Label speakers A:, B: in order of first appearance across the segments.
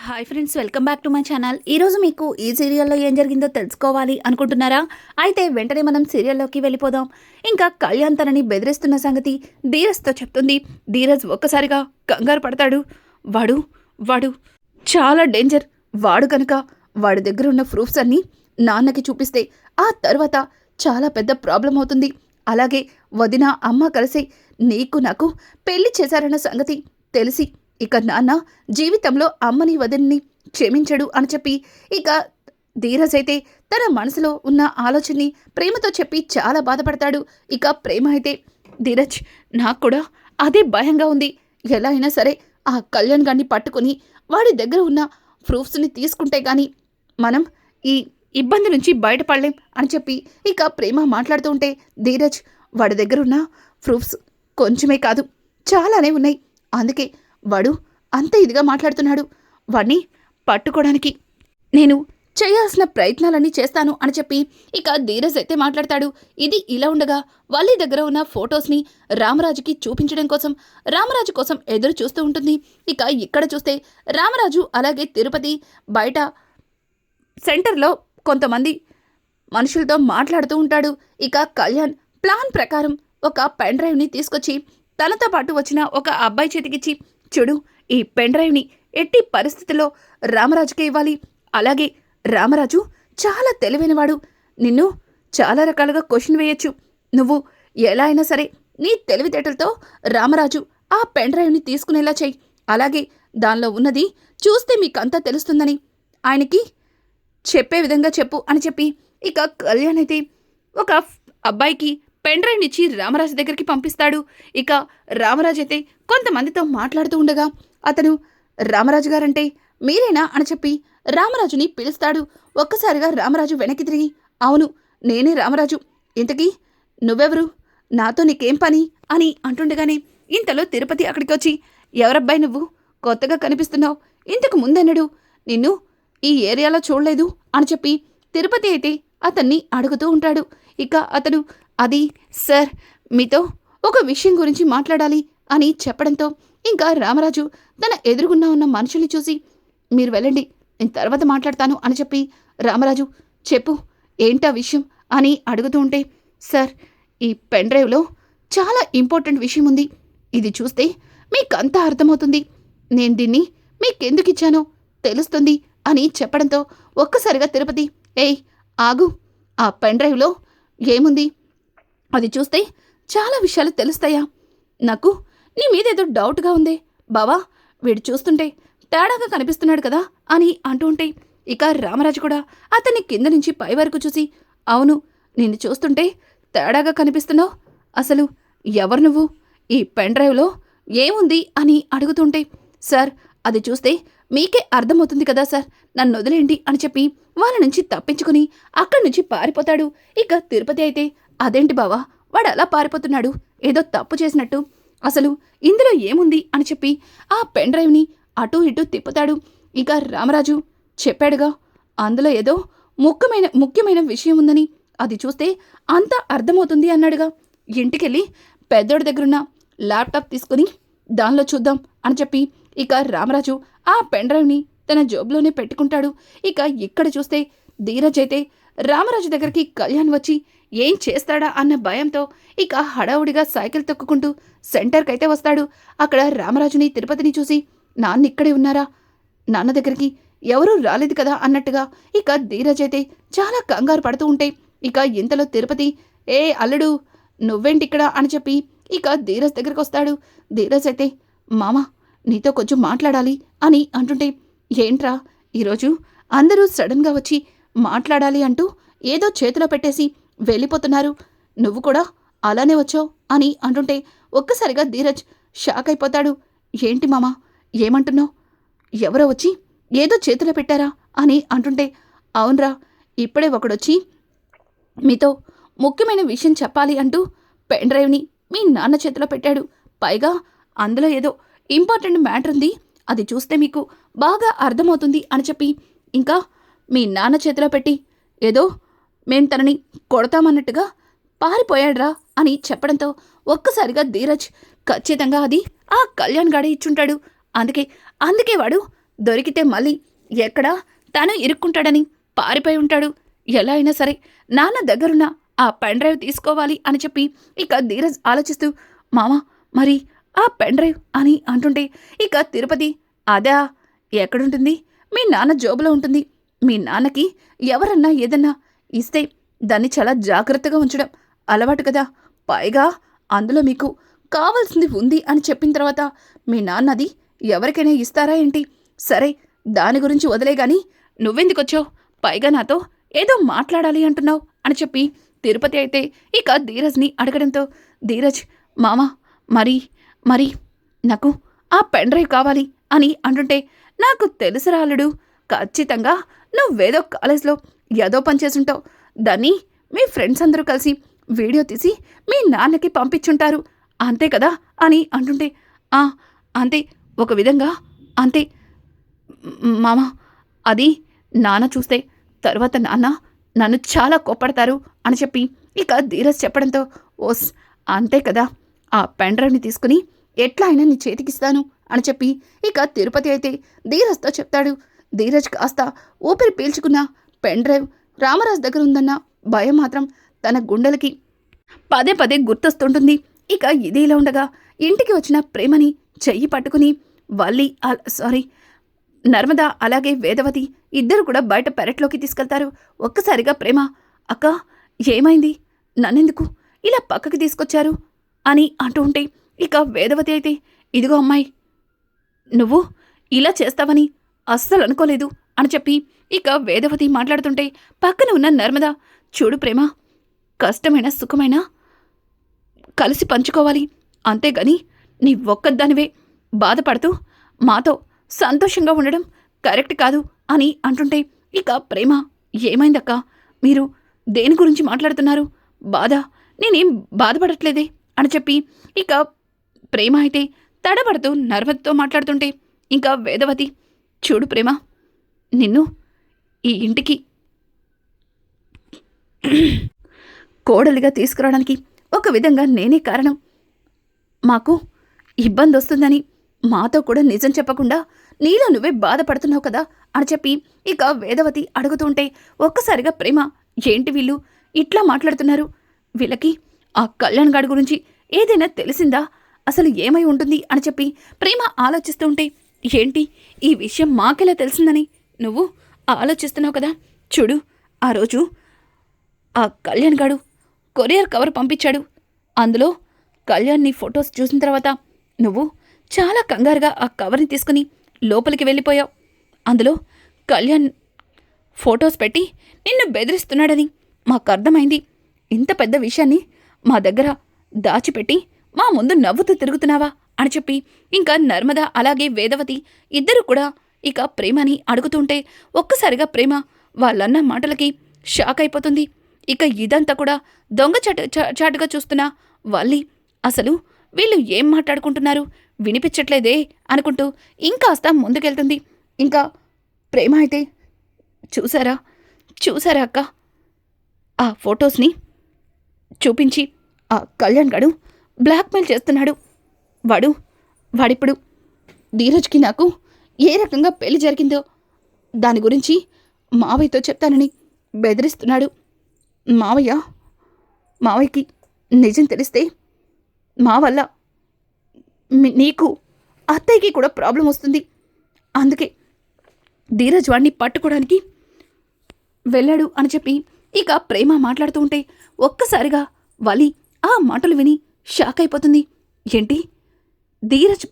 A: Hi friends, welcome back to my channel. ఈరోజు మీకు ఈ సీరియల్లో ఏం జరిగిందో తెలుసుకోవాలి అనుకుంటున్నారా? అయితే వెంటనే మనం సీరియల్లోకి వెళ్ళిపోదాం. ఇంకా కళ్యాణ్ తనని బెదిరిస్తున్న సంగతి ధీరజ్తో చెప్తుంది. ధీరజ్ ఒక్కసారిగా కంగారు పడతాడు. వాడు వాడు చాలా డేంజర్. వాడు కనుక వాడి దగ్గర ఉన్న ప్రూఫ్స్ అన్నీ నాన్నకి చూపిస్తే ఆ తర్వాత చాలా పెద్ద ప్రాబ్లం అవుతుంది. అలాగే వదిన అమ్మ కలిసి నీకు నాకు పెళ్లి చేశారన్న సంగతి తెలిసి ఇక నాన్న జీవితంలో అమ్మని వదిన్ని క్షమించడు అని చెప్పి ఇక ధీరజ్ అయితే తన మనసులో ఉన్న ఆలోచనని ప్రేమతో చెప్పి చాలా బాధపడతాడు. ఇక ప్రేమ అయితే ధీరజ్ నాకు కూడా అదే భయంగా ఉంది. ఎలా అయినా సరే ఆ కళ్యాణ్ గారిని పట్టుకుని వాడి దగ్గర ఉన్న ప్రూఫ్స్ని తీసుకుంటే కానీ మనం ఈ ఇబ్బంది నుంచి బయటపడలేం అని చెప్పి ఇక ప్రేమ మాట్లాడుతూ ఉంటే ధీరజ్ వాడి దగ్గర ఉన్న ప్రూఫ్స్ కొంచెమే కాదు చాలానే ఉన్నాయి. అందుకే వాడు అంత ఇదిగా మాట్లాడుతున్నాడు. వాడిని పట్టుకోవడానికి నేను చేయాల్సిన ప్రయత్నాలన్నీ చేస్తాను అని చెప్పి ఇక ధీరజ్ అయితే మాట్లాడతాడు. ఇది ఇలా ఉండగా వాళ్ళ దగ్గర ఉన్న ఫొటోస్ని రామరాజుకి చూపించడం కోసం రామరాజు కోసం ఎదురు చూస్తూ ఉంటుంది. ఇక ఇక్కడ చూస్తే రామరాజు అలాగే తిరుపతి బయట సెంటర్లో కొంతమంది మనుషులతో మాట్లాడుతూ ఉంటాడు. ఇక కళ్యాణ్ ప్లాన్ ప్రకారం ఒక పెన్ డ్రైవ్ని తీసుకొచ్చి తనతో పాటు వచ్చిన ఒక అబ్బాయి చేతికిచ్చి, చూడు ఈ పెన్ డ్రైవ్ని ఎట్టి పరిస్థితుల్లో రామరాజుకే ఇవ్వాలి. అలాగే రామరాజు చాలా తెలివైనవాడు. నిన్ను చాలా రకాలుగా క్వశ్చన్ వేయొచ్చు. నువ్వు ఎలా అయినా సరే నీ తెలివితేటలతో రామరాజు ఆ పెన్ డ్రైవ్ని తీసుకునేలా చెయ్యి. అలాగే దానిలో ఉన్నది చూస్తే మీకంతా తెలుస్తుందని ఆయనకి చెప్పే విధంగా చెప్పు అని చెప్పి ఇక కళ్యాణ్ అయితే ఒక అబ్బాయికి పెన్ డ్రైవ్ ఇచ్చి రామరాజు దగ్గరికి పంపిస్తాడు. ఇక రామరాజు అయితే కొంతమందితో మాట్లాడుతూ ఉండగా అతను రామరాజు గారంటే మీరేనా అని చెప్పి రామరాజుని పిలుస్తాడు. ఒక్కసారిగా రామరాజు వెనక్కి తిరిగి, అవును నేనే రామరాజు, ఇంతకీ నువ్వెవరు, నాతో నీకేం పని అని అంటుండగానే ఇంతలో తిరుపతి అక్కడికి వచ్చి, ఎవరబ్బాయి నువ్వు, కొత్తగా కనిపిస్తున్నావు, ఇంతకు ముందెన్నడు నిన్ను ఈ ఏరియాలో చూడలేదు అని చెప్పి తిరుపతి అయితే అతన్ని అడుగుతూ ఉంటాడు. ఇక అతను అది సార్ మీతో ఒక విషయం గురించి మాట్లాడాలి అని చెప్పడంతో ఇంకా రామరాజు తన ఎదురుగున్న ఉన్న మనుషుల్ని చూసి, మీరు వెళ్ళండి నేను తర్వాత మాట్లాడతాను అని చెప్పి రామరాజు చెప్పు ఏంటా విషయం అని అడుగుతూ ఉంటే, సార్ ఈ పెన్ డ్రైవ్లో చాలా ఇంపార్టెంట్ విషయం ఉంది. ఇది చూస్తే మీకంతా అర్థమవుతుంది. నేను దీన్ని మీకెందుకు ఇచ్చానో తెలుస్తుంది అని చెప్పడంతో ఒక్కసారిగా తిరుపతి, ఏయ్ ఆగు, ఆ పెన్ డ్రైవ్లో ఏముంది, అది చూస్తే చాలా విషయాలు తెలుస్తాయా? నాకు నీ మీదేదో డౌట్గా ఉందే బావా, వీడు చూస్తుంటే తేడాగా కనిపిస్తున్నాడు కదా అని అంటూ ఉంటే ఇక రామరాజు కూడా అతన్ని కింద నుంచి పై వరకు చూసి, అవును నిన్ను చూస్తుంటే తేడాగా కనిపిస్తున్నావు, అసలు ఎవరు నువ్వు, ఈ పెన్ డ్రైవ్లో ఏముంది అని అడుగుతుంటే, సార్ అది చూస్తే మీకే అర్థమవుతుంది కదా సార్, నన్ను వదిలేండి అని చెప్పి వాళ్ళ నుంచి తప్పించుకుని అక్కడి నుంచి పారిపోతాడు. ఇక తిరుపతి అయితే, అదేంటి బావా వాడు అలా పారిపోతున్నాడు, ఏదో తప్పు చేసినట్టు, అసలు ఇందులో ఏముంది అని చెప్పి ఆ పెన్ డ్రైవ్ని అటూ ఇటూ తిప్పుతాడు. ఇక రామరాజు చెప్పాడుగా అందులో ఏదో ముఖ్యమైన విషయం ఉందని, అది చూస్తే అంతా అర్థమవుతుంది అన్నాడుగా, ఇంటికెళ్ళి పెద్దోడి దగ్గరున్న ల్యాప్టాప్ తీసుకుని దానిలో చూద్దాం అని చెప్పి ఇక రామరాజు ఆ పెన్ డ్రైవ్ని తన జోబులోనే పెట్టుకుంటాడు. ఇక ఇక్కడ చూస్తే ధీరజ్ అయితే రామరాజు దగ్గరికి కళ్యాణ్ వచ్చి ఏం చేస్తాడా అన్న భయంతో ఇక హడావుడిగా సైకిల్ తొక్కుకుంటూ సెంటర్కి అయితే వస్తాడు. అక్కడ రామరాజుని తిరుపతిని చూసి, నాన్న ఇక్కడే ఉన్నారా, నాన్న దగ్గరికి ఎవరూ రాలేదు కదా అన్నట్టుగా ఇక ధీరజ్ అయితే చాలా కంగారు పడుతూ ఉంటే ఇక ఇంతలో తిరుపతి, ఏ అల్లుడు నువ్వేంటిక్కడ అని చెప్పి ఇక ధీరజ్ దగ్గరికి వస్తాడు. ధీరజ్ అయితే, మామ నీతో కొంచెం మాట్లాడాలి అని అంటుంటే, ఏంట్రా ఈరోజు అందరూ సడన్గా వచ్చి మాట్లాడాలి అంటూ ఏదో చేతిలో పెట్టేసి వెళ్ళిపోతున్నారు, నువ్వు కూడా అలానే వచ్చావు అని అంటుంటే ఒక్కసారిగా ధీరజ్ షాక్ అయిపోతాడు. ఏంటి మామ ఏమంటున్నావు, ఎవరో వచ్చి ఏదో చేతిలో పెట్టారా అని అంటుంటే, అవునరా ఇప్పుడే ఒకడొచ్చి మీతో ముఖ్యమైన విషయం చెప్పాలి అంటూ పెన్ డ్రైవ్ని మీ నాన్న చేతిలో పెట్టాడు, పైగా అందులో ఏదో ఇంపార్టెంట్ మ్యాటర్ ఉంది, అది చూస్తే మీకు బాగా అర్థమవుతుంది అని చెప్పి ఇంకా మీ నాన్న చేతిలో పెట్టి ఏదో మేం తనని కొడతామన్నట్టుగా పారిపోయాడ్రా అని చెప్పడంతో ఒక్కసారిగా ధీరజ్ ఖచ్చితంగా అది ఆ కళ్యాణ్ గాడే ఇచ్చుంటాడు, అందుకే వాడు దొరికితే మళ్ళీ ఎక్కడా తను ఇరుక్కుంటాడని పారిపోయి ఉంటాడు. ఎలా అయినా సరే నాన్న దగ్గరున్న ఆ పెన్ డ్రైవ్ తీసుకోవాలి అని చెప్పి ఇక ధీరజ్ ఆలోచిస్తూ, మామ మరి ఆ పెన్ డ్రైవ్ అని అంటుంటే ఇక తిరుపతి, అదా ఎక్కడుంటుంది? మీ నాన్న జోబులో ఉంటుంది. మీ నాన్నకి ఎవరన్నా ఏదన్నా ఇస్తే దాన్ని చాలా జాగ్రత్తగా ఉంచడం అలవాటు కదా. పైగా అందులో మీకు కావాల్సింది ఉంది అని చెప్పిన తర్వాత మీ నాన్న అది ఎవరికైనా ఇస్తారా ఏంటి? సరే దాని గురించి వదిలేగాని నువ్వెందుకొచ్చావు? పైగా నాతో ఏదో మాట్లాడాలి అంటున్నావు అని చెప్పి తిరుపతి అయితే ఇక ధీరజ్ని అడగడంతో, ధీరజ్ మామ మరి మరి నాకు ఆ పెన్ డ్రైవ్ కావాలి అని అంటుంటే, నాకు తెలుసు రాలుడు, ఖచ్చితంగా నువ్వేదో కాలేజ్లో ఏదో పని చేసుంటావు. దాన్ని మీ ఫ్రెండ్స్ అందరూ కలిసి వీడియో తీసి మీ నాన్నకి పంపించుంటారు అంతే కదా అని అంటుంటే, అంతే, ఒక విధంగా అంతే మామ. అది నాన్న చూస్తే తర్వాత నాన్న నన్ను చాలా కోప్పడతారు అని చెప్పి ఇక ధీరజ్ చెప్పడంతో, ఓస్ అంతే కదా, ఆ పెన్ డ్రైవ్ని తీసుకుని ఎట్లా అయినా నీ చేతికిస్తాను అని చెప్పి ఇక తిరుపతి అయితే ధీరజ్తో చెప్తాడు. ధీరజ్ కాస్త ఊపిరి పీల్చుకున్న పెన్ డ్రైవ్ రామరాజ్ దగ్గర ఉందన్న భయం మాత్రం తన గుండెలకి పదే పదే గుర్తొస్తుంటుంది. ఇక ఇది ఇలా ఉండగా ఇంటికి వచ్చిన ప్రేమని చెయ్యి పట్టుకుని నర్మద అలాగే వేదవతి ఇద్దరు కూడా బయట పెరట్లోకి తీసుకెళ్తారు. ఒక్కసారిగా ప్రేమ, అక్క ఏమైంది? నన్నెందుకు ఇలా పక్కకి తీసుకొచ్చారు అని అంటూ ఉంటే ఇక వేదవతి అయితే, ఇదిగో అమ్మాయి, నువ్వు ఇలా చేస్తావని అస్సలు అనుకోలేదు అని చెప్పి ఇక వేదవతి మాట్లాడుతుంటే పక్కన ఉన్న నర్మద, చూడు ప్రేమ, కష్టమైన సుఖమైన కలిసి పంచుకోవాలి, అంతేగాని నీ ఒక్కదానివే బాధపడుతూ మాతో సంతోషంగా ఉండడం కరెక్ట్ కాదు అని అంటుంటే ఇక ప్రేమ, ఏమైందక్క, మీరు దేని గురించి మాట్లాడుతున్నారు? నేనేం బాధపడట్లేదే అని చెప్పి ఇక ప్రేమ అయితే తడబడుతూ నర్మదతో మాట్లాడుతుంటే ఇంకా వేదవతి, చూడు ప్రేమ, నిన్ను ఈ ఇంటికి కోడలిగా తీసుకురావడానికి ఒక విధంగా నేనే కారణం. మాకు ఇబ్బంది వస్తుందని మాతో కూడా నిజం చెప్పకుండా నీలో నువ్వే బాధపడుతున్నావు కదా అని చెప్పి ఇక వేదవతి అడుగుతుంటే ఒక్కసారిగా ప్రేమ, ఏంటి వీళ్ళు ఇట్లా మాట్లాడుతున్నారు? వీళ్ళకి ఆ కళ్యాణ్ గాడి గురించి ఏదైనా తెలిసిందా? అసలు ఏమై ఉంటుంది అని చెప్పి ప్రేమ ఆలోచిస్తూ ఉంటే, ఏంటి ఈ విషయం మాకెలా తెలిసిందని నువ్వు ఆలోచిస్తున్నావు కదా? చూడు, ఆ రోజు ఆ కళ్యాణ్ గాడు కొరియర్ కవర్ పంపించాడు. అందులో కళ్యాణ్ నీ ఫొటోస్ చూసిన తర్వాత నువ్వు చాలా కంగారుగా ఆ కవర్ని తీసుకుని లోపలికి వెళ్ళిపోయావు. అందులో కళ్యాణ్ ఫొటోస్ పెట్టి నిన్ను బెదిరిస్తున్నాడని మాకు అర్థమైంది. ఇంత పెద్ద విషయాన్ని మా దగ్గర దాచిపెట్టి మా ముందు నవ్వుతూ తిరుగుతున్నావా అని చెప్పి ఇంకా నర్మద అలాగే వేదవతి ఇద్దరు కూడా ఇక ప్రేమని అడుగుతుంటే ఒక్కసారిగా ప్రేమ వాళ్ళన్న మాటలకి షాక్ అయిపోతుంది. ఇక ఇదంతా కూడా దొంగ చాటుగా చూస్తున్న వల్లి, అసలు వీళ్ళు ఏం మాట్లాడుకుంటున్నారు వినిపించట్లేదే అనుకుంటూ ఇంకాస్త ముందుకెళ్తుంది. ఇంకా ప్రేమ అయితే, చూసారా అక్క, ఆ ఫొటోస్ని చూపించి ఆ కళ్యాణ్ గాడు బ్లాక్మెయిల్ చేస్తున్నాడు. వాడిప్పుడు ధీరజ్కి నాకు ఏ రకంగా పెళ్లి జరిగిందో దాని గురించి మావయ్యతో చెప్తానని బెదిరిస్తున్నాడు. మావయ్యకి నిజం తెలిస్తే మా వల్ల నీకు అత్తయ్యకి కూడా ప్రాబ్లం వస్తుంది. అందుకే ధీరజ్ వాడిని పట్టుకోవడానికి వెళ్ళాడు అని చెప్పి ఇక ప్రేమ మాట్లాడుతూ ఉంటే ఒక్కసారిగా వలి ఆ మాటలు విని షాక్ అయిపోతుంది. ఏంటి, ధీరజ్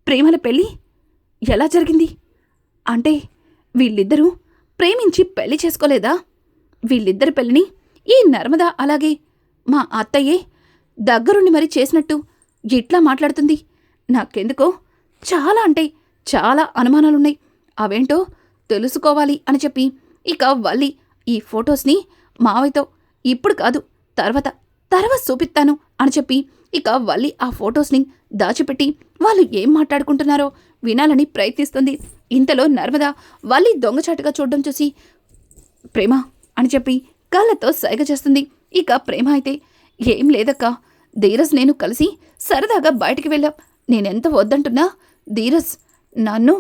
A: ప్రేమల పెళ్ళి ఎలా జరిగింది? అంటే వీళ్ళిద్దరూ ప్రేమించి పెళ్లి చేసుకోలేదా? వీళ్ళిద్దరి పెళ్ళిని ఈ నర్మద అలాగే మా అత్తయ్యే దగ్గరుండి మరి చేసినట్టు ఇట్లా మాట్లాడుతుంది. నాకెందుకో చాలా అంటే చాలా అనుమానాలున్నాయి. అవేంటో తెలుసుకోవాలి అని చెప్పి ఇక వల్లి ఈ ఫొటోస్ని మావయ్యతో ఇప్పుడు కాదు తర్వాత చూపిస్తాను అని చెప్పి ఇక వల్లి ఆ ఫొటోస్ని దాచిపెట్టి వాళ్ళు ఏం మాట్లాడుకుంటున్నారో వినాలని ప్రయత్నిస్తుంది. ఇంతలో నర్మద వల్లి దొంగచాటుగా చూడడం చూసి ప్రేమ అని చెప్పి కాళ్ళతో సైగ చేస్తుంది. ఇక ప్రేమ అయితే, ఏం లేదక్క, ధీరజ్ నేను కలిసి సరదాగా బయటికి వెళ్ళాం. నేనెంత వద్దంటున్నా ధీరజ్ నన్ను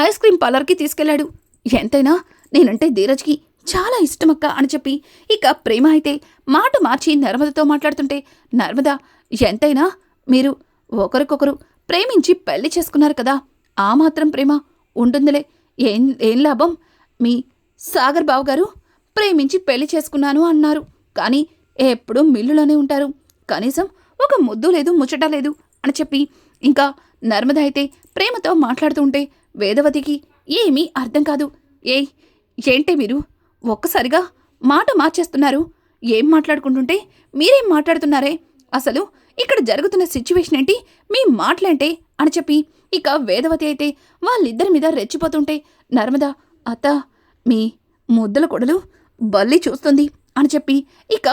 A: ఐస్ క్రీమ్ పార్లర్కి తీసుకెళ్లాడు. ఎంతైనా నేనంటే ధీరజ్కి చాలా ఇష్టమక్క అని చెప్పి ఇక ప్రేమ అయితే మాట మార్చి నర్మదతో మాట్లాడుతుంటే, నర్మద, ఎంతైనా మీరు ఒకరికొకరు ప్రేమించి పెళ్లి చేసుకున్నారు కదా, ఆ మాత్రం ప్రేమ ఉంటుందిలే. ఏం ఏం లాభం? మీ సాగర్ బావ గారు ప్రేమించి పెళ్లి చేసుకున్నాను అన్నారు, కానీ ఎప్పుడూ మిల్లులోనే ఉంటారు. కనీసం ఒక ముద్దు లేదు, ముచ్చట లేదు అని చెప్పి ఇంకా నర్మద అయితే ప్రేమతో మాట్లాడుతూ ఉంటే వేదవతికి ఏమీ అర్థం కాదు. ఏంటే మీరు ఒక్కసారిగా మాట మార్చేస్తున్నారు? ఏం మాట్లాడుకుంటుంటే మీరేం మాట్లాడుతున్నారే? అసలు ఇక్కడ జరుగుతున్న సిచ్యువేషన్ ఏంటి? మీ మాటలేంటే అని చెప్పి ఇక వేదవతి అయితే వాళ్ళిద్దరి మీద రెచ్చిపోతుంటే, నర్మద, అత్త, మీ ముద్దల కొడలు బల్లి చూస్తుంది అని చెప్పి ఇక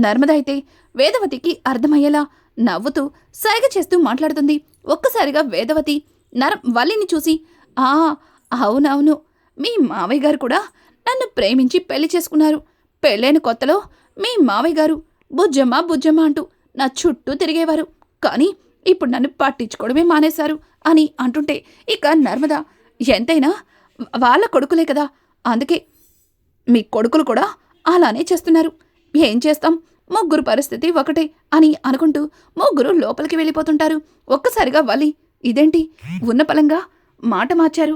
A: నర్మద అయితే వేదవతికి అర్థమయ్యేలా నవ్వుతూ సైగ చేస్తూ మాట్లాడుతుంది. ఒక్కసారిగా వేదవతి వల్లిని చూసి, అవునవును, మీ మావయ్య గారు కూడా నన్ను ప్రేమించి పెళ్లి చేసుకున్నారు. పెళ్ళైన కొత్తలో మీ మావయ్య గారు బుజ్జమ్మ బుజ్జమ్మ అంటూ నా చుట్టూ తిరిగేవారు, కానీ ఇప్పుడు నన్ను పట్టించుకోవడమే మానేశారు అని అంటుంటే ఇక నర్మద, ఎంతైనా వాళ్ళ కొడుకులే కదా, అందుకే మీ కొడుకులు కూడా అలానే చేస్తున్నారు. ఏం చేస్తాం, ముగ్గురు పరిస్థితి ఒకటే అని అనుకుంటూ ముగ్గురు లోపలికి వెళ్ళిపోతుంటారు. ఒక్కసారిగా వల్లి, ఇదేంటి ఉన్న పలంగా మాట మార్చారు?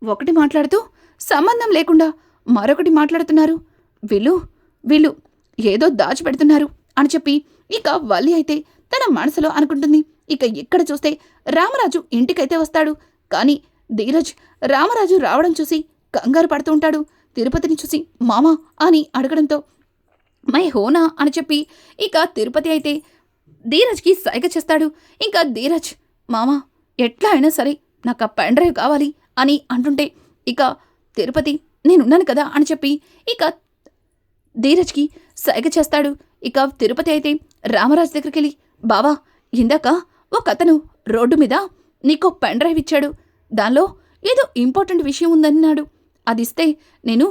A: ఒకటి మాట్లాడుతూ సంబంధం లేకుండా మరొకటి మాట్లాడుతున్నారు. వీళ్ళు ఏదో దాచిపెడుతున్నారు అని చెప్పి ఇక వల్లి అయితే తన మనసులో అనుకుంటుంది. ఇక ఇక్కడ చూస్తే రామరాజు ఇంటికైతే వస్తాడు, కానీ ధీరజ్ రామరాజు రావడం చూసి కంగారు పడుతూ ఉంటాడు. తిరుపతిని చూసి మామా అని అడగడంతో మై హోనా అని చెప్పి ఇక తిరుపతి అయితే ధీరజ్కి సైగ చేస్తాడు. ఇంకా ధీరజ్, మామా ఎట్లా అయినా సరే నాకు ఆ పెన్ డ్రైవ్ కావాలి అని అంటుంటే ఇక తిరుపతి, నేనున్నాను కదా అని చెప్పి ఇక ధీరజ్కి సైగ చేస్తాడు. ఇక తిరుపతి అయితే రామరాజు దగ్గరికి వెళ్ళి, బావా, ఇందాక ఒక అతను రోడ్డు మీద నీకో పెన్ డ్రైవ్ ఇచ్చాడు, దానిలో ఏదో ఇంపార్టెంట్ విషయం ఉందన్నాడు, అది ఇస్తే నేను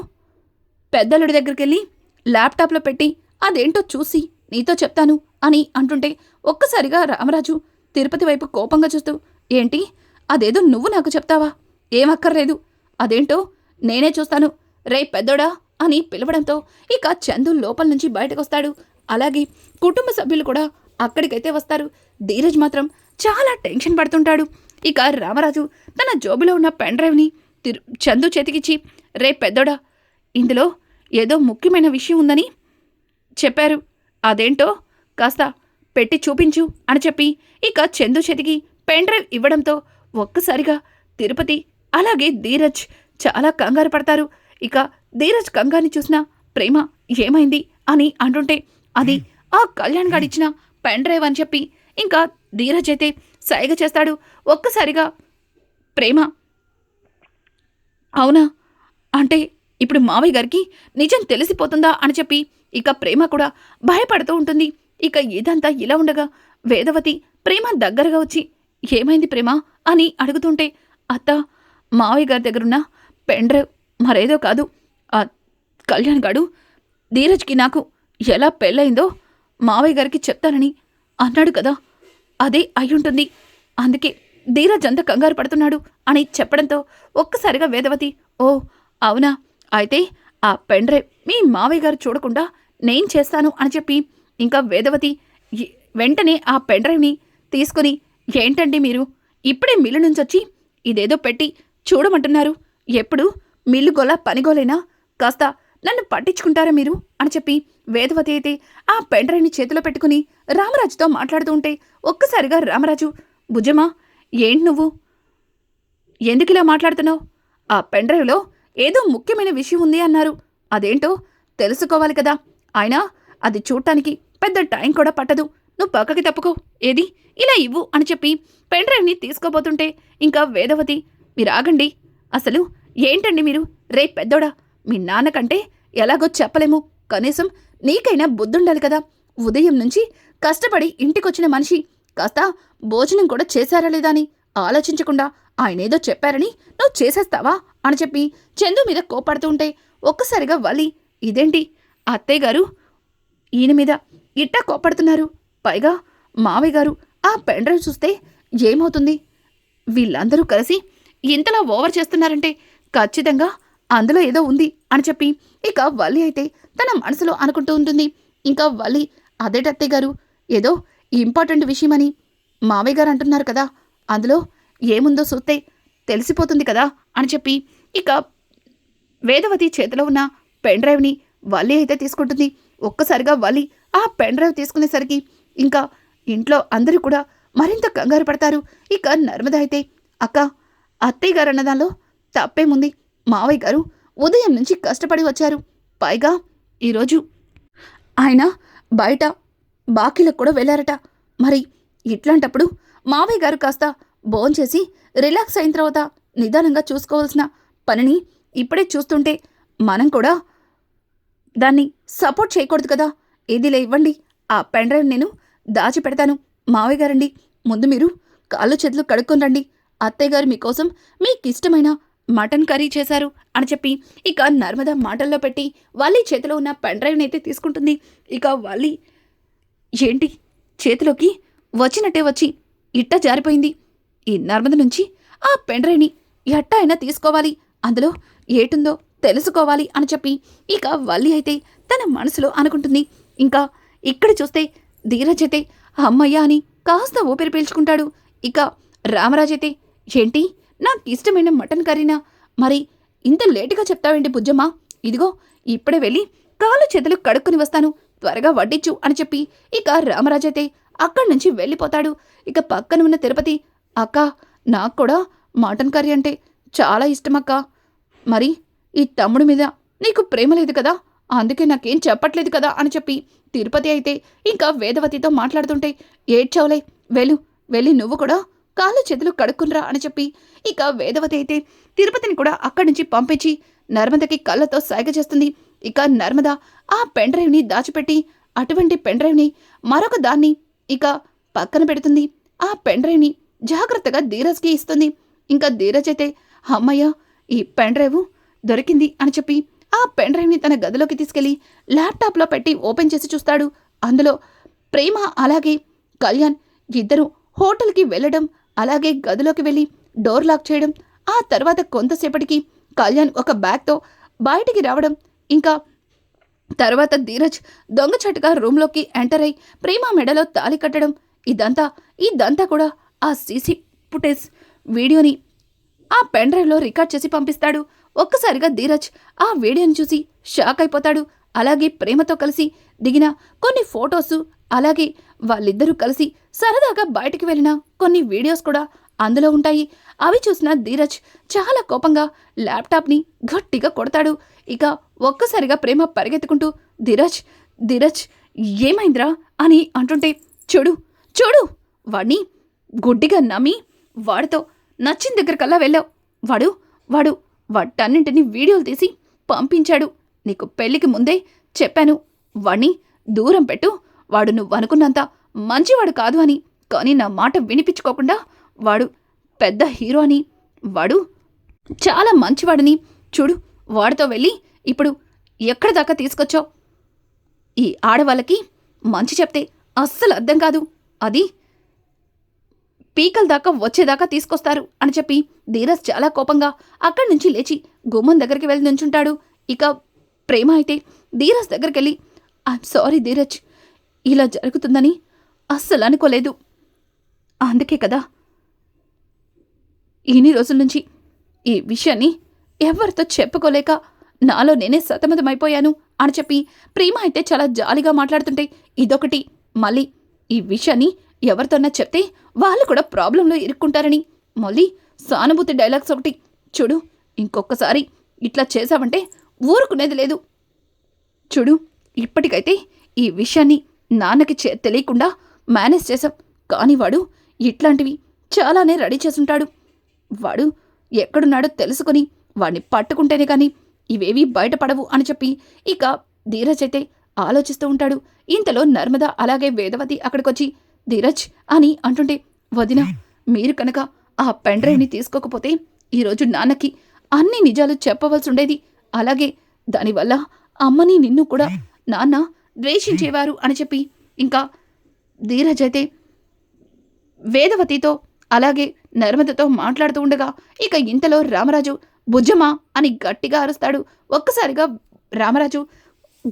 A: పెద్దలుడి దగ్గరికి వెళ్ళి ల్యాప్టాప్లో పెట్టి అదేంటో చూసి నీతో చెప్తాను అని అంటుంటే ఒక్కసారిగా రామరాజు తిరుపతి వైపు కోపంగా చూస్తూ, ఏంటి, అదేదో నువ్వు నాకు చెప్తావా? ఏమక్కర్లేదు, అదేంటో నేనే చూస్తాను, రే పెద్దోడా అని పిలవడంతో ఇక చందు లోపల నుంచి బయటకొస్తాడు. అలాగే కుటుంబ సభ్యులు కూడా అక్కడికైతే వస్తారు. ధీరజ్ మాత్రం చాలా టెన్షన్ పడుతుంటాడు. ఇక రామరాజు తన జోబులో ఉన్న పెన్ డ్రైవ్ని చందు చేతికిచ్చి, రే పెద్దోడా, ఇందులో ఏదో ముఖ్యమైన విషయం ఉందని చెప్పారు, అదేంటో కాస్త పెట్టి చూపించు అని చెప్పి ఇక చందు చేతికి పెన్ డ్రైవ్ ఇవ్వడంతో ఒక్కసారిగా తిరుపతి అలాగే ధీరజ్ చాలా కంగారు పడతారు. ఇక ధీరజ్ కంగారుని చూసిన ప్రేమ, ఏమైంది అని అంటుంటే అది ఆ కళ్యాణ్ గాడిచ్చిన పెన్ డ్రైవ్ అని చెప్పి ఇంకా ధీరజ్ అయితే సైగ చేస్తాడు. ఒక్కసారిగా ప్రేమ, అవునా, అంటే ఇప్పుడు మావయ్య గారికి నిజం తెలిసిపోతుందా అని చెప్పి ఇక ప్రేమ కూడా భయపడుతూ ఉంటుంది. ఇక ఇదంతా ఇలా ఉండగా వేదవతి ప్రేమ దగ్గరగా వచ్చి, ఏమైంది ప్రేమ అని అడుగుతుంటే, అత్త, మావయ్య గారి దగ్గరున్న పెన్ డ్రైవ్ మరేదో కాదు, ఆ కళ్యాణ్ గాడు ధీరజ్కి నాకు ఎలా పెళ్ళయిందో మావయ్య గారికి చెప్తానని అన్నాడు కదా, అదే అయ్యుంటుంది, అందుకే ధీరజ్ అంత కంగారు పడుతున్నాడు అని చెప్పడంతో ఒక్కసారిగా వేదవతి, ఓ అవునా, అయితే ఆ పెన్ డ్రైవ్ మీ మావయ్య గారు చూడకుండా నేను చేస్తాను అని చెప్పి ఇంకా వేదవతి వెంటనే ఆ పెన్ డ్రైవ్ని తీసుకుని, ఏంటండి మీరు ఇప్పుడే మిల్లు నుంచి వచ్చి ఇదేదో పెట్టి చూడమంటున్నారు, ఎప్పుడు మిల్లు గోల పనిగోలైనా కాస్త నన్ను పట్టించుకుంటారా మీరు అని చెప్పి వేదవతి అయితే ఆ పెన్ డ్రైవ్ని చేతిలో పెట్టుకుని రామరాజుతో మాట్లాడుతూ ఉంటే ఒక్కసారిగా రామరాజు, బుజ్జమ్మా, ఏంటి నువ్వు ఎందుకిలా మాట్లాడుతున్నావు? ఆ పెన్ డ్రైవ్లో ఏదో ముఖ్యమైన విషయం ఉంది అన్నారు, అదేంటో తెలుసుకోవాలి కదా, అయినా అది చూడటానికి పెద్ద టైం కూడా పట్టదు, నువ్వు పక్కకి తప్పుకో, ఏది ఇలా ఇవ్వు అని చెప్పి పెన్ డ్రైవ్ని తీసుకోబోతుంటే ఇంకా వేదవతి, మీరు ఆగండి, అసలు ఏంటండి మీరు, రే పెద్దోడా, మీ నాన్నకంటే ఎలాగో చెప్పలేము, కనీసం నీకైనా బుద్ధుండాలి కదా, ఉదయం నుంచి కష్టపడి ఇంటికొచ్చిన మనిషి కాస్త భోజనం కూడా చేశారా లేదా అని ఆలోచించకుండా ఆయనేదో చెప్పారని నువ్వు చేసేస్తావా అని చెప్పి చందు మీద కోపడుతూ ఉంటే ఒక్కసారిగా వల్లి, ఇదేంటి అత్తయ్య గారు ఈయన మీద ఇట్టా కోపడుతున్నారు, పైగా మావయ్య గారు ఆ పెన్ డ్రైవ్ చూస్తే ఏమవుతుంది, వీళ్ళందరూ కలిసి ఇంతలా ఓవర్ చేస్తున్నారంటే ఖచ్చితంగా అందులో ఏదో ఉంది అని చెప్పి ఇక వల్లి అయితే తన మనసులో అనుకుంటూ ఉంటుంది. ఇంకా వల్లి అదేటత్తయ్య గారు, ఏదో ఇంపార్టెంట్ విషయమని మావయ్య గారు అంటున్నారు కదా, అందులో ఏముందో చూస్తే తెలిసిపోతుంది కదా అని చెప్పి ఇక వేదవతి చేతిలో ఉన్న పెన్ డ్రైవ్ని వల్లి అయితే తీసుకుంటుంది. ఒక్కసారిగా వల్లి ఆ పెన్ డ్రైవ్ తీసుకునేసరికి ఇంకా ఇంట్లో అందరూ కూడా మరింత కంగారు పడతారు. ఇక నర్మద అయితే, అక్క, అత్తయ్య గారు అన్నదానిలో తప్పేముంది, మావయ్య గారు ఉదయం నుంచి కష్టపడి వచ్చారు, పైగా ఈరోజు ఆయన బయట బాకీలకు కూడా వెళ్ళారట. మరి ఇట్లాంటప్పుడు మావయ్య గారు కాస్త భోంచేసి రిలాక్స్ అయిన తర్వాత నిదానంగా చూసుకోవాల్సిన పనిని ఇప్పుడే చూస్తుంటే మనం కూడా దాన్ని సపోర్ట్ చేయకూడదు కదా. ఏదిలే, ఇవ్వండి, ఆ పెన్ డ్రైవ్ నేను దాచిపెడతాను. మావయ్య గారండి, ముందు మీరు కాళ్ళు చేతులు కడుక్కొని రండి, అత్తయ్య గారు మీకోసం మీకిష్టమైన మటన్ కర్రీ చేశారు అని చెప్పి ఇక నర్మద మాటల్లో పెట్టి వల్లి చేతిలో ఉన్న పెన్ డ్రైవ్ని అయితే తీసుకుంటుంది. ఇక వల్లి ఏంటి చేతిలోకి వచ్చినట్టే వచ్చి ఇట్ట జారిపోయింది. ఈ నర్మద నుంచి ఆ పెన్ డ్రైవ్ని ఎట్టా అయినా తీసుకోవాలి, అందులో ఏటుందో తెలుసుకోవాలి అని చెప్పి ఇక వల్లి అయితే తన మనసులో అనుకుంటుంది. ఇంకా ఇక్కడ చూస్తే ధీరజ్ అయితే అమ్మయ్య అని కాస్త ఊపిరి పీల్చుకుంటాడు. ఇక రామరాజ్ అయితే, ఏంటి నాకు ఇష్టమైన మటన్ కర్రీనా, మరి ఇంత లేటుగా చెప్తావేంటి బుజ్జమ్మ, ఇదిగో ఇప్పుడే వెళ్ళి కాళ్ళు చేతులు కడుక్కుని వస్తాను, త్వరగా వడ్డించు అని చెప్పి ఇక రామరాజ్ అయితే అక్కడి నుంచి వెళ్ళిపోతాడు. ఇక పక్కన ఉన్న తిరుపతి, అక్క, నాకు కూడా మటన్ కర్రీ అంటే చాలా ఇష్టమక్క, మరి ఈ తమ్ముడి మీద నీకు ప్రేమ లేదు కదా, అందుకే నాకేం చెప్పట్లేదు కదా అని చెప్పి తిరుపతి అయితే ఇంకా వేదవతితో మాట్లాడుతుంటే, ఏడ్చావులే, వెళ్ళి నువ్వు కూడా కాళ్ళు చేతులు కడుక్కునరా అని చెప్పి ఇక వేదవతి అయితే తిరుపతిని కూడా అక్కడి నుంచి పంపించి నర్మదకి కళ్ళతో సైగ చేస్తుంది. ఇక నర్మద ఆ పెన్ డ్రైవ్ని దాచిపెట్టి అటువంటి పెన్ డ్రైవ్ని మరొక దాన్ని ఇక పక్కన పెడుతుంది. ఆ పెన్ డ్రైవ్ని జాగ్రత్తగా ధీరజ్కి ఇస్తుంది. ఇంకా ధీరజ్ అయితే, అమ్మయ్య, ఈ పెన్ డ్రైవ్ దొరికింది అని చెప్పి ఆ పెన్ డ్రైవ్ని తన గదిలోకి తీసుకెళ్లి ల్యాప్టాప్లో పెట్టి ఓపెన్ చేసి చూస్తాడు. అందులో ప్రేమ అలాగే కళ్యాణ్ ఇద్దరు హోటల్కి వెళ్ళడం, అలాగే గదిలోకి వెళ్ళి డోర్ లాక్ చేయడం, ఆ తర్వాత కొంతసేపటికి కళ్యాణ్ ఒక బ్యాగ్తో బయటికి రావడం, ఇంకా తర్వాత ధీరజ్ దొంగచాటుగా రూమ్లోకి ఎంటర్ అయి ప్రేమ మెడలో తాళి కట్టడం, ఇదంతా కూడా ఆ సీసీ ఫుటేజ్ వీడియోని ఆ పెన్ డ్రైవ్లో రికార్డ్ చేసి పంపిస్తాడు. ఒక్కసారిగా ధీరజ్ ఆ వీడియోని చూసి షాక్ అయిపోతాడు. అలాగే ప్రేమతో కలిసి దిగిన కొన్ని ఫొటోసు, అలాగే వాళ్ళిద్దరూ కలిసి సరదాగా బయటికి వెళ్ళిన కొన్ని వీడియోస్ కూడా అందులో ఉంటాయి. అవి చూసిన ధీరజ్ చాలా కోపంగా ల్యాప్టాప్ని గట్టిగా కొడతాడు. ఇక ఒక్కసారిగా ప్రేమ పరిగెత్తుకుంటూ, ధీరజ్ ఏమైందిరా అని అంటుంటే, చూడు వాడిని గుడ్డిగా నమ్మి వాడితో నచ్చిన దగ్గరకల్లా వెళ్ళావు, వాడు వాటన్నింటినీ వీడియోలు తీసి పంపించాడు. నీకు పెళ్లికి ముందే చెప్పాను, వాణ్ణి దూరం పెట్టు, వాడు నువ్వు అనుకున్నంత మంచివాడు కాదు అని. కానీ నా మాట వినిపించుకోకుండా వాడు పెద్ద హీరో అని, వాడు చాలా మంచివాడని, చూడు వాడితో వెళ్ళి ఇప్పుడు ఎక్కడి దాకా తీసుకొచ్చావు. ఈ ఆడవాళ్ళకి మంచి చెప్తే అస్సలు అర్థం కాదు, అది పీకల దాకా వచ్చేదాకా తీసుకొస్తారు అని చెప్పి ధీరజ్ చాలా కోపంగా అక్కడి నుంచి లేచి గుమ్మం దగ్గరికి వెళ్ళి నుంచుంటాడు. ఇక ప్రేమ అయితే ధీరజ్ దగ్గరికి వెళ్ళి, ఐఎమ్ సారీ ధీరజ్, ఇలా జరుగుతుందని అస్సలు అనుకోలేదు, అందుకే కదా ఇన్ని రోజుల నుంచి ఈ విషయాన్ని ఎవరితో చెప్పుకోలేక నాలో నేనే సతమతమైపోయాను అని చెప్పి ప్రేమ అయితే చాలా జాలిగా మాట్లాడుతుంటే, ఇదొకటి, మళ్ళీ ఈ విషయాన్ని ఎవరితోన్నా చెప్తే వాళ్ళు కూడా ప్రాబ్లంలో ఇరుక్కుంటారని మళ్ళీ సానుభూతి డైలాగ్స్ ఒకటి, చూడు ఇంకొకసారి ఇట్లా చేశావంటే ఊరుకునేది లేదు, చూడు ఇప్పటికైతే ఈ విషయాన్ని నాన్నకి తెలియకుండా మేనేజ్ చేశాం, కానీ వాడు ఇట్లాంటివి చాలానే రెడీ చేసుంటాడు, వాడు ఎక్కడున్నాడో తెలుసుకొని వాడిని పట్టుకుంటేనే కానీ ఇవేవీ బయటపడవు అని చెప్పి ఇక ధీరజ్ అయితే ఆలోచిస్తూ ఉంటాడు. ఇంతలో నర్మద అలాగే వేదవతి అక్కడికొచ్చి, ధీరజ్ అని అంటుంటే, వదిన, మీరు కనుక ఆ పెన్ డ్రైవ్ని తీసుకోకపోతే ఈరోజు నాన్నకి అన్ని నిజాలు చెప్పవలసి ఉండేది, అలాగే దానివల్ల అమ్మని నిన్ను కూడా నాన్న ద్వేషించేవారు అని చెప్పి ఇంకా ధీరజ్ అయితే వేదవతితో అలాగే నర్మదతో మాట్లాడుతూ ఉండగా ఇక ఇంతలో రామరాజు బుజ్జమా అని గట్టిగా అరుస్తాడు. ఒక్కసారిగా రామరాజు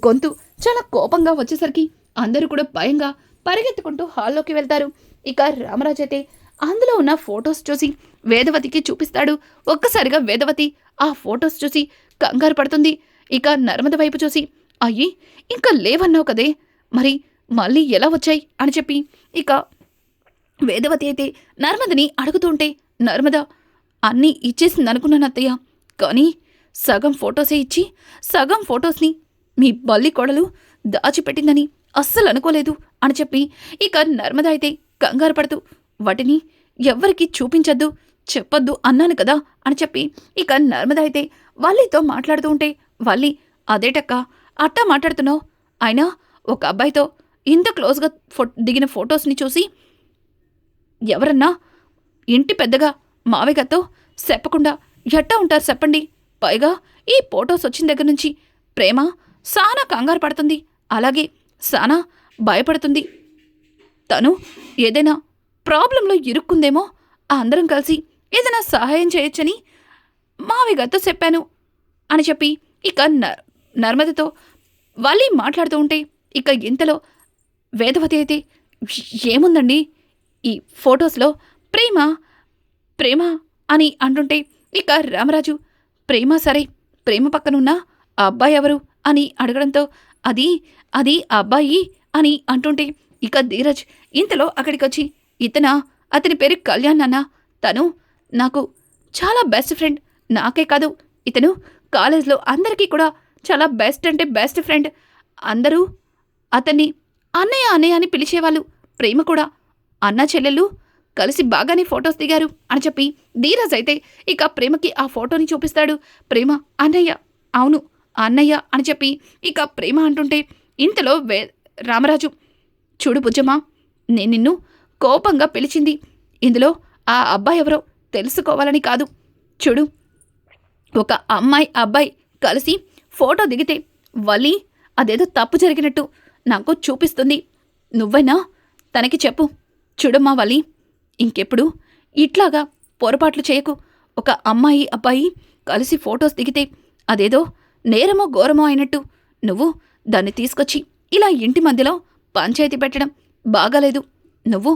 A: గొంతు చాలా కోపంగా వచ్చేసరికి అందరూ కూడా భయంగా పరిగెత్తుకుంటూ హాల్లోకి వెళ్తారు. ఇక రామరాజు అయితే అందులో ఉన్న ఫొటోస్ చూసి వేదవతికి చూపిస్తాడు. ఒక్కసారిగా వేదవతి ఆ ఫొటోస్ చూసి కంగారు పడుతుంది. ఇక నర్మద వైపు చూసి అయ్యి ఇంకా లేవన్నావు కదే, మరి మళ్ళీ ఎలా వచ్చాయి అని చెప్పి ఇక వేదవతి అయితే నర్మదని అడుగుతుంటే నర్మద అన్నీ ఇచ్చేసింది అనుకున్నాను అత్తయ్య, కానీ సగం ఫొటోసే ఇచ్చి సగం ఫొటోస్ని మీ బల్లి కొడలు దాచిపెట్టిందని అస్సలు అనుకోలేదు అని చెప్పి ఇక నర్మద అయితే కంగారు పడుతూ వాటిని ఎవ్వరికీ చూపించద్దు చెప్పొద్దు అన్నాను కదా అని చెప్పి ఇక నర్మద అయితే వల్లితో మాట్లాడుతూ ఉంటే వల్లి అదేటక్క అట్టా మాట్లాడుతున్నావు, అయినా ఒక అబ్బాయితో ఇంత క్లోజ్గా దిగిన ఫొటోస్ని చూసి ఎవరన్నా ఇంటి పెద్దగా మావిగతో చెప్పకుండా ఎట్టా ఉంటారు చెప్పండి. పైగా ఈ ఫొటోస్ వచ్చిన దగ్గర నుంచి ప్రేమ సానా కంగారు పడుతుంది, అలాగే సానా భయపడుతుంది. తను ఏదైనా ప్రాబ్లంలో ఇరుక్కుందేమో, అందరం కలిసి ఏదైనా సహాయం చేయొచ్చని మావిగతో చెప్పాను అని చెప్పి ఇక నర్మదతో వాళ్ళు మాట్లాడుతూ ఉంటే ఇక ఇంతలో వేదవతి అయితే ఏముందండి ఈ ఫొటోస్లో ప్రేమ ప్రేమ అని అంటుంటే ఇక రామరాజు ప్రేమ సరే, ప్రేమ పక్కనున్న ఆ అబ్బాయి ఎవరు అని అడగడంతో అది అది ఆ అబ్బాయి అని అంటుంటే ఇక ధీరజ్ ఇంతలో అక్కడికొచ్చి ఇతనా, అతని పేరు కళ్యాణ్ అన్న, తను నాకు చాలా బెస్ట్ ఫ్రెండ్, నాకే కాదు ఇతను కాలేజ్లో అందరికీ కూడా చాలా బెస్ట్ అంటే బెస్ట్ ఫ్రెండ్, అందరూ అతన్ని అన్నయ్య అన్నయ్య అని పిలిచేవాళ్ళు, ప్రేమ కూడా అన్న చెల్లెళ్ళు కలిసి బాగానే ఫొటోస్ దిగారు అని చెప్పి ధీరజ్ అయితే ఇక ప్రేమకి ఆ ఫోటోని చూపిస్తాడు. ప్రేమ అన్నయ్య, అవును అన్నయ్య అని చెప్పి ఇక ప్రేమ అంటుంటే ఇంతలో రామరాజు చూడు బుజ్జమ్మా, నేను నిన్ను కోపంగా పిలిచింది ఇందులో ఆ అబ్బాయి ఎవరో తెలుసుకోవాలని కాదు. చూడు, ఒక అమ్మాయి అబ్బాయి కలిసి ఫోటో దిగితే వల్లి అదేదో తప్పు జరిగినట్టు నాకు చూపిస్తుంది, నువ్వైనా తనకి చెప్పు. చూడమ్మా వల్లి, ఇంకెప్పుడు ఇట్లాగా పొరపాట్లు చేయకు. ఒక అమ్మాయి అబ్బాయి కలిసి ఫొటోస్ దిగితే అదేదో నేరమో ఘోరమో అయినట్టు నువ్వు దాన్ని తీసుకొచ్చి ఇలా ఇంటి మధ్యలో పంచాయతీ పెట్టడం బాగాలేదు. నువ్వు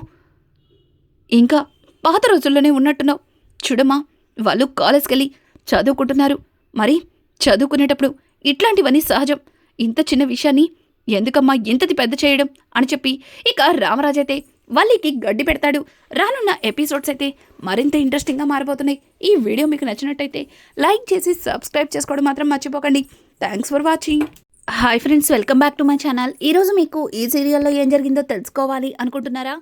A: ఇంకా పాత రోజుల్లోనే ఉన్నట్టున్నావు. చూడమ్మా, వాళ్ళు కాలేజ్కెళ్ళి చదువుకుంటున్నారు, మరి చదువుకునేటప్పుడు ఇట్లాంటివన్నీ సహజం. ఇంత చిన్న విషయాన్ని ఎందుకమ్మా ఇంతది పెద్ద చేయడం అని చెప్పి ఇక రామరాజైతే వల్లికి గడ్డి పెడతాడు. రానున్న ఎపిసోడ్స్ అయితే మరింత ఇంట్రెస్టింగ్గా మారిపోతున్నాయి. ఈ వీడియో మీకు నచ్చినట్టయితే లైక్ చేసి సబ్స్క్రైబ్ చేసుకోవడం మాత్రం మర్చిపోకండి. Thanks for watching. Hi friends, welcome back to my channel. ఈరోజు మీకు ఈ సీరియల్లో ఏం జరిగిందో తెలుసుకోవాలి అనుకుంటున్నారా?